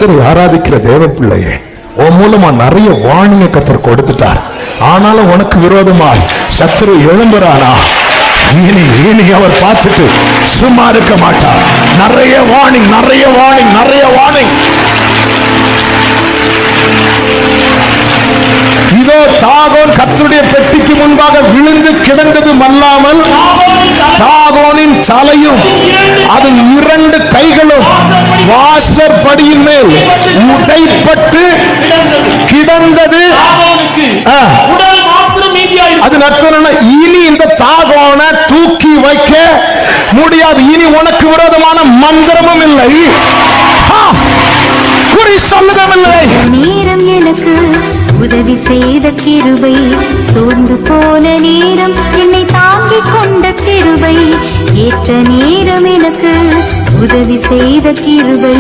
கர்த்தரை ஆராதிக்கிற தேவ பிள்ளையே, உன் மூலமா நிறைய வார்னிங்க கர்த்தர் கொடுத்துட்டார். ஆனாலும் உனக்கு விரோதமாய் சத்துரு எழும்புறானா? இனி அவர் பார்த்துட்டு சும்மா இருக்க மாட்டார். நிறைய வார்னிங், நிறைய வார்னிங், நிறைய வார்னிங். இதோ தாகோன் கர்த்தருடைய பெட்டிக்கு முன்பாக விழுந்து கிடந்தது அல்லாமல் தாகோனின் தலையும் அதன் 2 கைகளும் வாசற்படியின் மேல் உடைப்பட்டு கிடந்தது. அது நச்சன. இனி இந்த தாகோனை தூக்கி வைக்க முடியாது. இனி உனக்கு விரோதமான மந்திரமும் இல்லை, குறி சொல்லுதம் இல்லை. நேரம் எனக்கு உதவி செய்த கிருபை, சோர்ந்து போன நேரம் என்னை தாங்கிக் கொண்ட கிருபை, ஏற்ற நேரம் எனக்கு உதவி செய்த கிருபை.